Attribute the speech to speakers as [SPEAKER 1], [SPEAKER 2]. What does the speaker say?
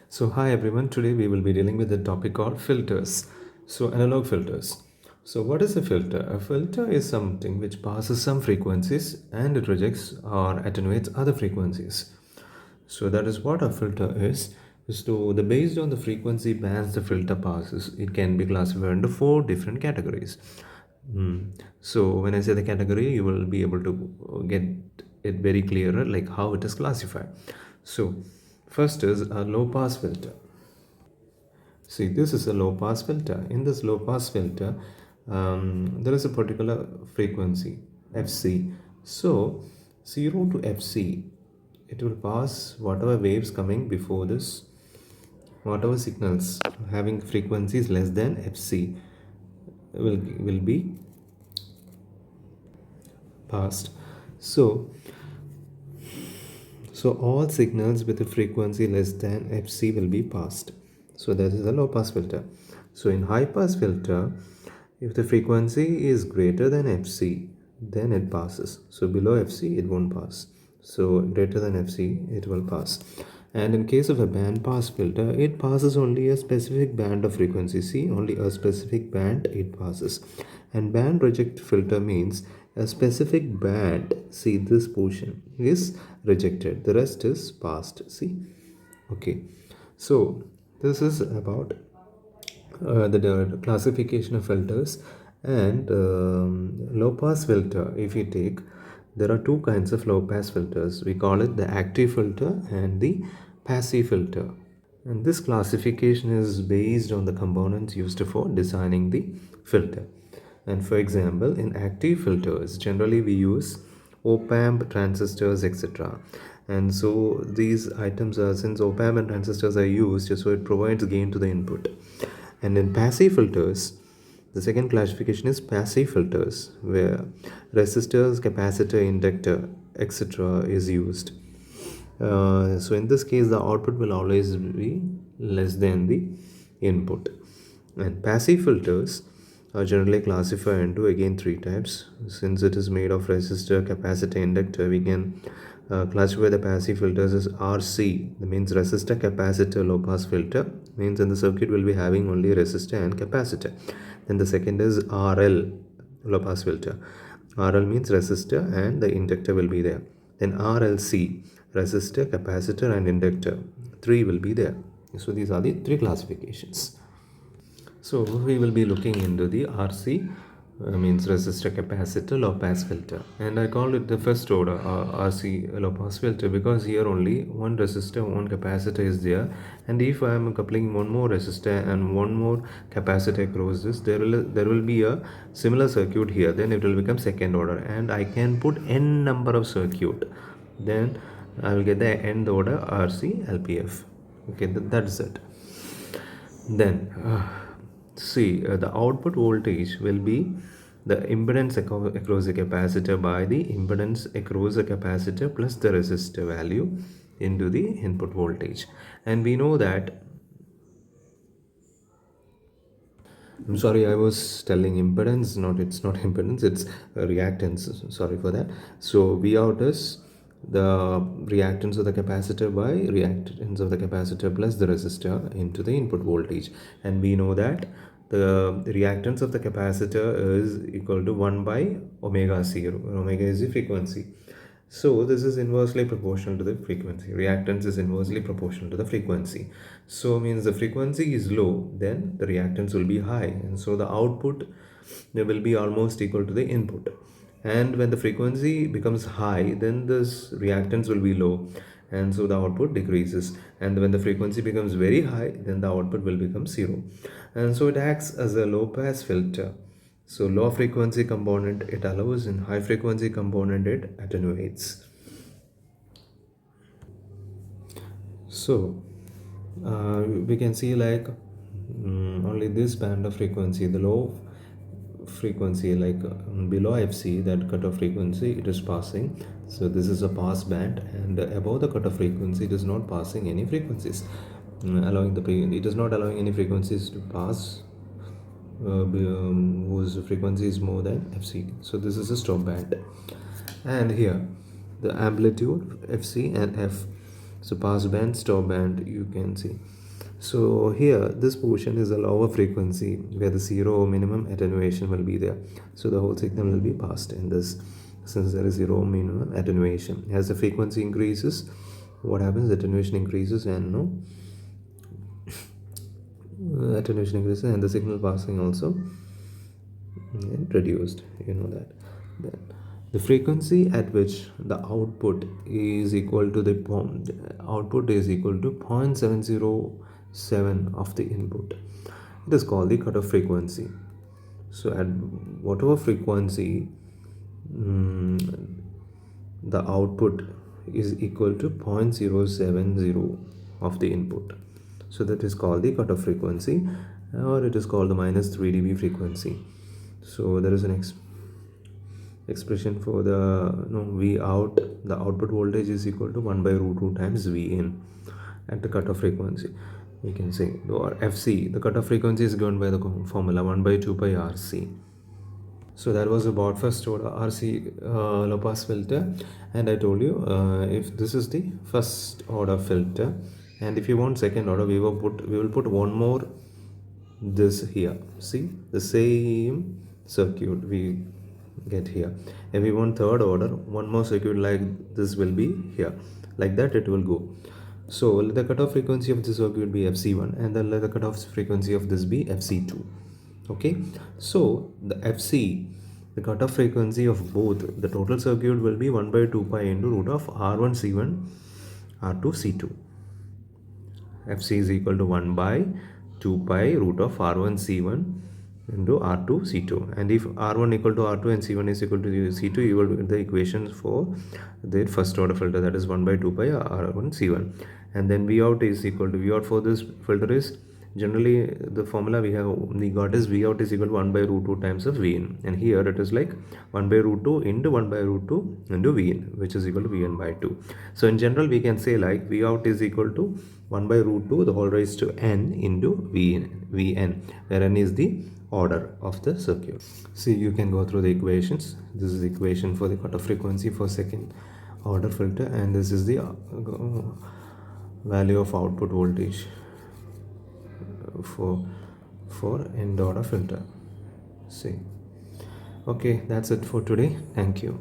[SPEAKER 1] So hi everyone, today we will be dealing with the topic called filters. So analog filters. So what is a filter? A filter is something which passes some frequencies and it rejects or attenuates other frequencies. So that is what a filter is. So the based on the frequency bands the filter passes, it can be classified into four different categories. So when I say the category, you will be able to get it very clearer, like how it is classified. So first is a low pass filter. See, this is a low pass filter. In this low pass filter, there is a particular frequency FC. So 0 to FC, it will pass whatever waves coming before this, whatever signals having frequencies less than FC will be passed. So all signals with a frequency less than Fc will be passed. So that is a low pass filter. So in high pass filter, if the frequency is greater than Fc, then it passes. So below Fc, it won't pass. So greater than Fc, it will pass. And in case of a band pass filter, it passes only a specific band of frequency. See, only a specific band it passes. And band reject filter means a specific band, see this portion is rejected, the rest is passed. See, okay. So this is about the classification of filters. And low pass filter, if you take, there are two kinds of low pass filters. We call it the active filter and the passive filter. And this classification is based on the components used for designing the filter. And for example, in active filters, generally we use op-amp, transistors, etc. And so these items are, since op-amp and transistors are used, so it provides gain to the input. And in passive filters, the second classification is passive filters, where resistors, capacitor, inductor, etc. is used. So in this case, the output will always be less than the input. And passive filters are generally classified into again three types. Since it is made of resistor, capacitor, inductor, we can classify the passive filters as RC. That means resistor, capacitor, low pass filter. Means in the circuit will be having only resistor and capacitor. Then the second is RL, low pass filter. RL means resistor and the inductor will be there. Then RLC, resistor, capacitor and inductor. Three will be there. So these are the three classifications. So we will be looking into the RC, means resistor capacitor low pass filter, and I call it the first order RC low pass filter because here only one resistor, one capacitor is there, and if I am coupling one more resistor and one more capacitor across this, there will be a similar circuit here. Then it will become second order, and I can put n number of circuit. Then I will get the nth order RC LPF. Okay, that's it. Then see, the output voltage will be the impedance across the capacitor by the impedance across the capacitor plus the resistor value into the input voltage. And we know that, I'm sorry, I was telling impedance, it's not impedance, it's reactance. Sorry for that. So V out is the reactance of the capacitor by reactance of the capacitor plus the resistor into the input voltage. And we know that the reactance of the capacitor is equal to 1 by omega 0. Omega is the frequency. So this is inversely proportional to the frequency. Reactance is inversely proportional to the frequency. So means the frequency is low, then the reactance will be high, and so the output will be almost equal to the input. And when the frequency becomes high, then this reactance will be low, and so the output decreases. And when the frequency becomes very high, then the output will become zero. And so it acts as a low pass filter. So low frequency component it allows, and high frequency component it attenuates. So we can see like only this band of frequency, the low frequency, like below Fc, that cutoff frequency, it is passing. So this is a pass band, and above the cutoff frequency it is not passing any frequencies, it is not allowing any frequencies to pass whose frequency is more than Fc. So this is a stop band. And here the amplitude Fc and F. So pass band, stop band, you can see. So here this portion is a lower frequency where the zero minimum attenuation will be there. So the whole signal will be passed in this, since there is zero minimum attenuation. As the frequency increases, what happens? Attenuation increases, and attenuation increases, and the signal passing also reduced. You know that. Then the frequency at which the output is equal to the output is equal to 0.707 of the input. It is called the cutoff frequency. So at whatever frequency the output is equal to 0.070 of the input, so that is called the cutoff frequency, or it is called the minus 3 dB frequency. So there is an expression for the V out. The output voltage is equal to 1 by root 2 times V in at the cutoff frequency. We can say, or FC, the cutoff frequency is given by the formula 1 by 2 pi RC. So that was about first order RC low pass filter, and I told you if this is the first order filter, and if you want second order, we will put one more this here. See, the same circuit we get here. If we want third order, one more circuit like this will be here, like that it will go. So the cutoff frequency of this circuit will be FC1, and then let the cutoff frequency of this be FC2. Okay, so the FC, the cutoff frequency of both the total circuit will be 1 by 2 pi into root of R1 C1 R2 C2. FC is equal to 1 by 2 pi root of R1 C1 into R2 C2, and if R1 equal to R2 and C1 is equal to C2, you will get the equations for the first order filter, that is 1 by 2 pi R1 C1, and then V out is equal to V out for this filter is generally the formula we got is V out is equal to 1 by root 2 times of V in, and here it is like 1 by root 2 into 1 by root 2 into V in, which is equal to V in by 2. So in general we can say like V out is equal to 1 by root 2 the whole raised to n into Vn, where n is the order of the circuit. See, you can go through the equations. This is the equation for the cutoff frequency for second order filter, and this is the value of output voltage for end order filter. See, okay, that's it for today. Thank you.